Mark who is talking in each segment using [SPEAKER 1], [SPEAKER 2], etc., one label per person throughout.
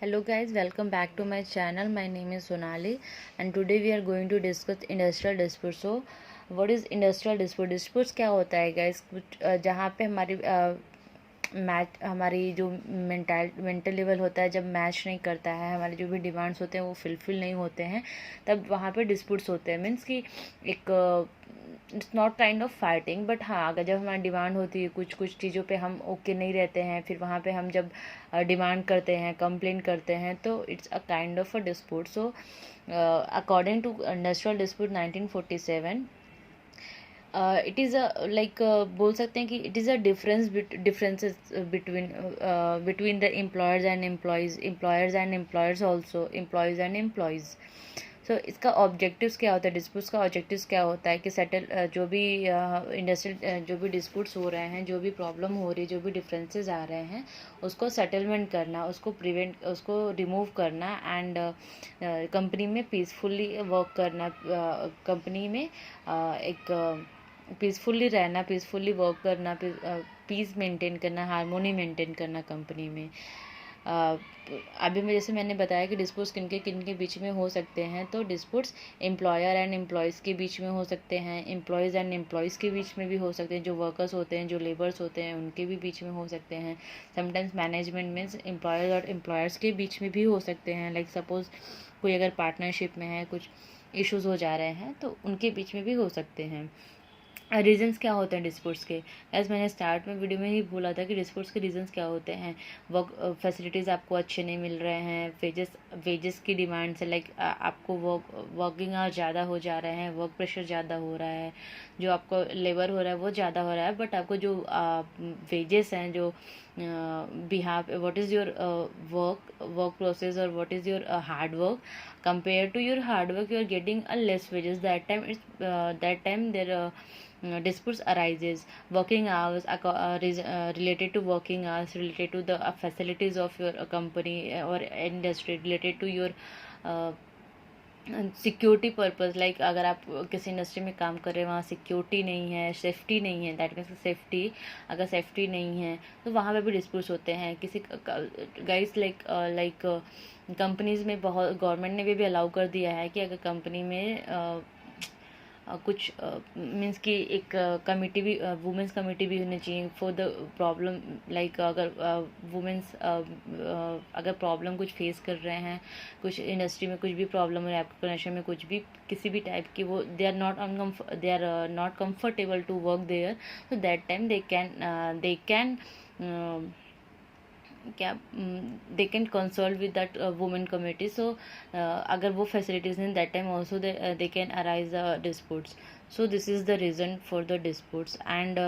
[SPEAKER 1] Hello guys, welcome back to my channel. My name is Sonali and today we are going to discuss industrial dispute. So what is industrial dispute? Disputes क्या होता है guys? कुछ जहाँ पे हमारी हमारी जो मेंटल लेवल होता है जब मैच नहीं करता है, हमारे जो भी डिमांड्स होते हैं वो फुलफिल नहीं होते हैं, तब वहाँ पे डिस्प्यूट्स होते हैं. मीन्स कि एक it's not kind of fighting, but हाँ, अगर जब हमारी डिमांड होती है कुछ कुछ चीज़ों पे हम ओके नहीं रहते हैं, फिर वहाँ पे हम जब डिमांड करते हैं, कंप्लेन करते हैं, तो it's a kind of a dispute. So according to industrial dispute 1947, it is a like बोल सकते हैं कि it is a differences between the employers and employers also, employees and employees. So इसका ऑब्जेक्टिव्स क्या होता है, डिस्प्यूट्स का objectives क्या होता है कि सेटल जो भी इंडस्ट्रियल जो भी डिस्प्यूट्स हो रहे हैं, जो भी प्रॉब्लम हो रही है, जो भी डिफरेंसेस आ रहे हैं, उसको सेटलमेंट करना, उसको रिमूव करना एंड कंपनी में पीसफुली वर्क करना, कंपनी में एक पीसफुली रहना, पीसफुली वर्क करना, पीस मेंटेन करना, हारमोनी मेंटेन करना कंपनी में. अभी मैं जैसे मैंने बताया कि डिस्प्यूट्स किन के बीच में हो सकते हैं, तो डिस्प्यूट्स एम्प्लॉयर एंड एम्प्लॉयज़ के बीच में हो सकते हैं, एम्प्लॉयज़ एंड एम्प्लॉयज़ के बीच में भी हो सकते हैं, जो वर्कर्स होते हैं, जो लेबर्स होते हैं, उनके भी बीच में हो सकते हैं. समटाइम्स मैनेजमेंट मीन्स एम्प्लॉयर्स और एम्प्लॉयर्स के बीच में भी हो सकते हैं. लाइक सपोज़ कोई अगर पार्टनरशिप में है, कुछ इश्यूज़ हो जा रहे हैं, तो उनके बीच में भी हो सकते हैं. रीजंस क्या होते हैं डिस्प्यूट्स के? एज मैंने स्टार्ट में वीडियो में ही बोला था कि डिस्प्यूट्स के रीजंस क्या होते हैं. वर्क फैसिलिटीज़ आपको अच्छे नहीं मिल रहे हैं, वेजेस की डिमांड से, लाइक आपको वर्किंग आवर ज़्यादा हो जा रहे हैं, वर्क प्रेशर ज़्यादा हो रहा है, जो आपको लेबर हो रहा है वो ज़्यादा हो रहा है, बट आपको जो वेजेस हैं, जो behalf what is your work process और what is your hard work, compared to your hard work, you are getting a less wages. That time there disputes arises. Working hours related to working hours, related to the facilities of your company or industry, related to your security purpose. Like अगर आप किसी industry में काम कर रहे हैं, वहाँ security नहीं है, सेफ्टी नहीं है, दैट मीन्स सेफ्टी, अगर सेफ्टी नहीं है तो वहाँ पे भी डिस्प्यूट्स होते हैं. किसी गाइस लाइक कंपनीज़ में बहुत गवर्नमेंट ने भी अलाउ कर दिया है कि अगर कंपनी में कुछ मीन्स कि एक कमिटी भी, वुमेंस कमिटी भी होनी चाहिए फॉर द प्रॉब्लम. लाइक अगर वुमेंस अगर प्रॉब्लम कुछ फेस कर रहे हैं, कुछ इंडस्ट्री में कुछ भी प्रॉब्लम है, आपके कनेक्शन में कुछ भी किसी भी टाइप की, वो they are not comfortable to work there, तो दैट टाइम दे कैन क्या they can consult with that women committee. So अगर वो फैसिलिटीज नहीं, that time also they can arise the disputes. So this is the reason for the disputes. And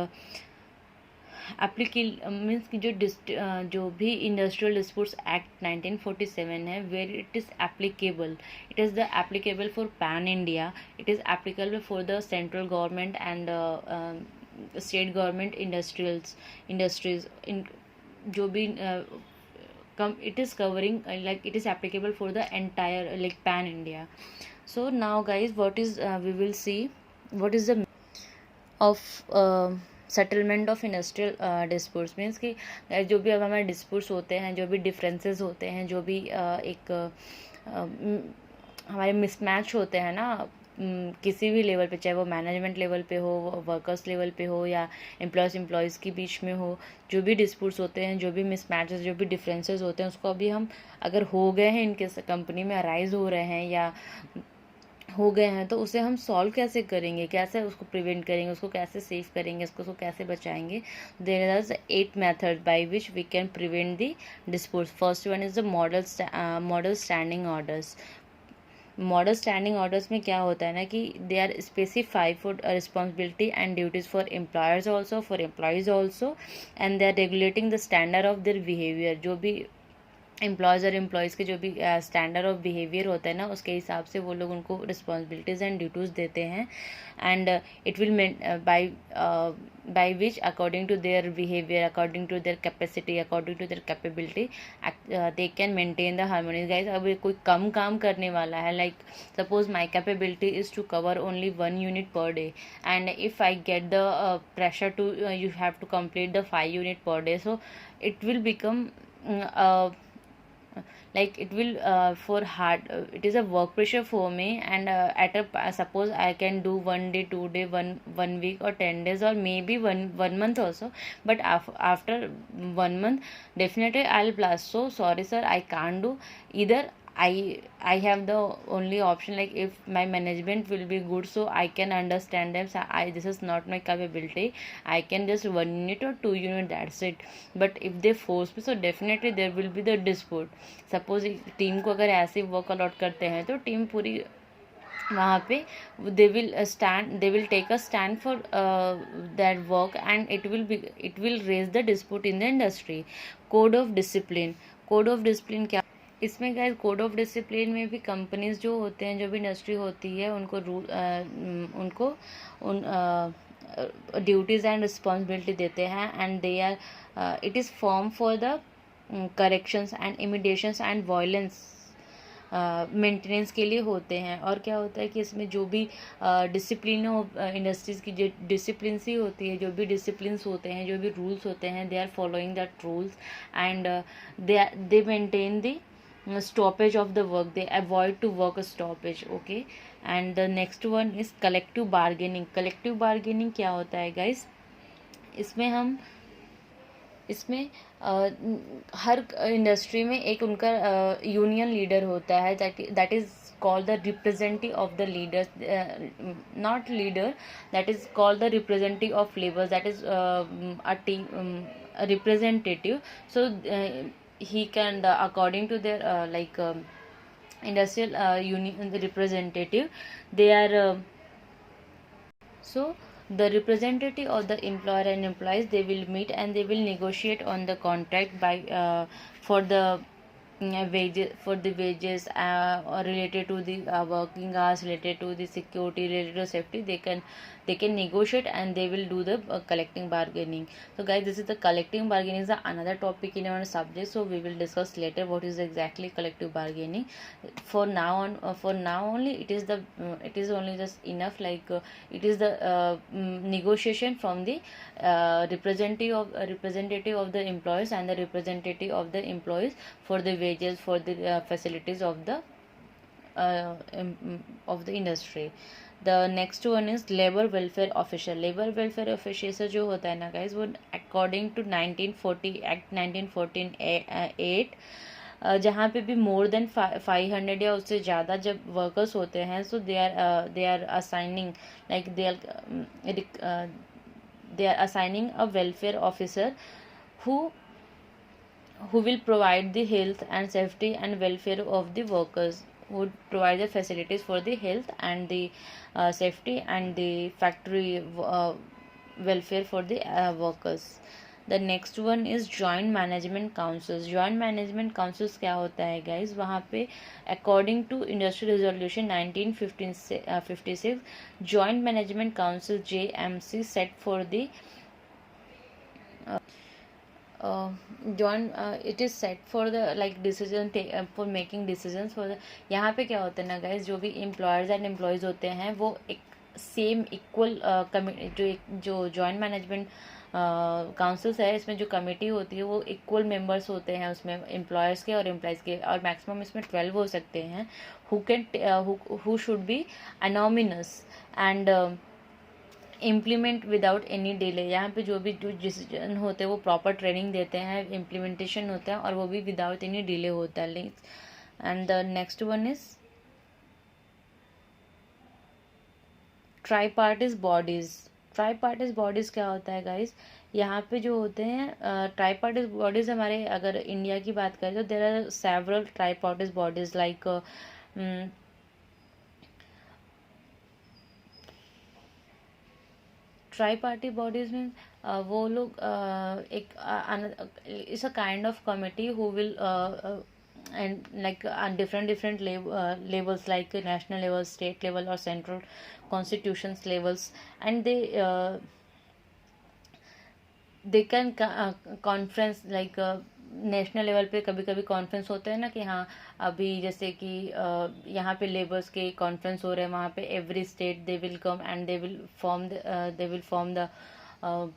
[SPEAKER 1] means कि जो भी industrial disputes act 1947 है, where it is applicable, it is the applicable for pan India, it is applicable for the central government and state government industries इन जो भी it is covering, like it is applicable for the entire, like pan India. So now guys, what is we will see what is the of settlement of industrial disputes. Means कि जो भी अब हमारे disputes होते हैं, जो भी differences होते हैं, जो भी हमारे मिसमैच होते हैं ना, किसी भी लेवल पे, चाहे वो मैनेजमेंट लेवल पे हो, वर्कर्स लेवल पे हो, या एम्प्लॉयज़ के बीच में हो, जो भी डिस्प्यूट्स होते हैं, जो भी मिसमैचेस, जो भी डिफरेंसेस होते हैं, उसको अभी हम अगर हो गए हैं, इनके कंपनी में अराइज हो रहे हैं या हो गए हैं, तो उसे हम सॉल्व कैसे करेंगे, कैसे उसको प्रिवेंट करेंगे, उसको कैसे सेव करेंगे, उसको कैसे बचाएंगे. There are 8 method by which we can prevent the disputes. First one is the model standing orders. Model standing orders में क्या होता है ना कि they are specify for responsibility and duties for employers also, for employees also, and they are regulating the standard of their behaviour. जो भी employees और employees के जो भी स्टैंडर्ड ऑफ बिहेवियर होता है ना, उसके हिसाब से वो लोग उनको रिस्पॉन्सिबिलिटीज़ एंड ड्यूटीज़ देते हैं. And it will by which according to their behaviour, according to their capacity, according to their capability, they can maintain the harmony. Guys, अब कोई कम काम करने वाला है, like suppose my capability is to cover only 1 unit per day, and if I get the pressure to you have to complete the 5 unit per day, so it will become like it will for hard it is a work pressure for me, and at a suppose I can do 1 day 2 day one week or 10 days or maybe one month also, but after 1 month definitely I'll blast. So sorry sir, I can't do. Either I have the only option, like if my management will be good, so I can understand them. So this is not my capability, I can just 1 unit or 2 unit, that's it. But if they force me, so definitely there will be the dispute. Suppose team को अगर ऐसे work allot करते हैं तो team पूरी वहाँ पे they will take a stand for that work, and it will raise the dispute in the industry. Code of discipline क्या इसमें गाइस, कोड ऑफ डिसिप्लिन में भी कंपनीज जो होते हैं, जो भी इंडस्ट्री होती है, उनको रूल उनको उन ड्यूटीज़ एंड रिस्पॉन्सिबिलिटी देते हैं, and they are it is form for the corrections and mediations and violence maintenance के लिए होते हैं. और क्या होता है कि इसमें जो भी डिसिप्लिन इंडस्ट्रीज़ की जो डिसिप्लिन ही होती है, जो भी डिसिप्लिन्स होते हैं, जो भी रूल्स होते हैं, they are following that rules, and they maintain the stoppage of the work, they avoid to work a stoppage. Okay, and the next one is collective bargaining. collective bargaining क्या होता है guys? इसमें हर industry में एक उनका union leader होता है, that is called the representative of the leaders, not leader, that is called the representative of labor, that is a team, a representative. So he can according to their industrial union, the representative, they are so the representative of the employer and employees, they will meet and they will negotiate on the contract by for the wages or related to the working hours, related to the security, related to safety. They can negotiate and they will do the collective bargaining. So guys, this is the collective bargaining is another topic in our subject, so we will discuss later what is exactly collective bargaining. For now on for now only it is only just enough, like it is the negotiation from the representative of the employees and the representative of the employees for the wages, for the facilities of the industry. The next one is labor welfare official. labor welfare official जो होता है ना guys, वो according to 1940 Act 1948 जहाँ पे भी more than 500 या उससे ज़्यादा जब वर्कर्स होते हैं, so they are assigning, like they are assigning a welfare officer who will provide the health and safety and welfare of the workers, would provide the facilities for the health and the safety and the factory welfare for the workers. The next one is joint management councils. joint management councils क्या होता है guys? वहाँ पे according to industrial resolution 1956 joint management council JMC set for the it is set for the like decision for making decisions for the. यहाँ पे क्या होता है ना guys, जो भी employers and employees होते हैं वो एक सेम इक्वल जो जॉइंट मैनेजमेंट काउंसिल्स है, इसमें जो कमेटी होती है वो इक्वल मेंबर्स होते हैं उसमें, एम्प्लॉयर्स के और एम्प्लॉयज़ के, और मैक्सिमम इसमें 12 हो सकते हैं, who should be anonymous and implement without any delay. यहाँ पे जो भी डिसीजन होते हैं वो प्रॉपर ट्रेनिंग देते हैं, इम्प्लीमेंटेशन होता है और वो भी विदाउट एनी डिले होता है. And the next one is tripartite bodies. Tripartite bodies क्या होता है गाइज? यहाँ पे जो होते हैं ट्राईपार्टिस बॉडीज, हमारे अगर इंडिया की बात करें तो there are several tripartite bodies like tripartite bodies में वो लोग एक it's a kind of committee who will and like on different levels like national level, state level or central constitutions levels, and they can conference like national level पे कभी कभी conference होते हैं ना कि हाँ अभी जैसे कि यहाँ पे लेबर्स के कॉन्फ्रेंस हो रहे हैं, वहाँ पे every state they will come and they will form the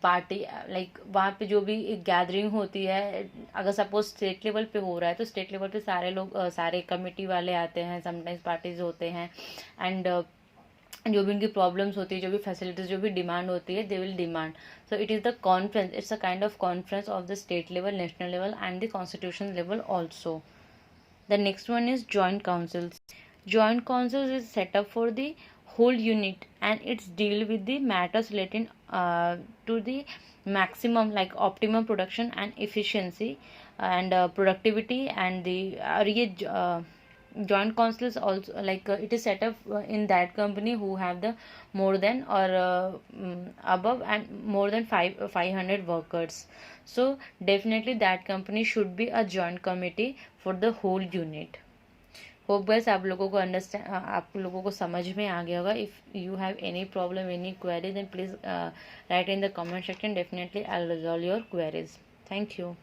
[SPEAKER 1] party like वहाँ पे जो भी एक गैदरिंग होती है, अगर सपोज स्टेट लेवल पे हो रहा है तो स्टेट लेवल पे सारे लोग सारे कमेटी वाले आते हैं, समटाइम्स पार्टीज होते हैं, एंड जो भी उनकी प्रॉब्लम्स होती है, जो भी फैसिलिटीज, जो भी डिमांड होती है, they will demand. So it is the conference, it's a kind of conference of the state level, national level and the constitution level also. The next one is joint councils. Joint councils is set up for the whole unit and it's deal with the matters related to the maximum like optimum production and efficiency and productivity and the joint councils also like it is set up in that company who have the more than or above and more than 500 workers. So definitely that company should be a joint committee for the whole unit. Hope guys आप लोगों को understand, आप लोगों को समझ में आ गया होगा. If you have any problem, any query, then please write in the comment section. Definitely I will resolve your queries. Thank you.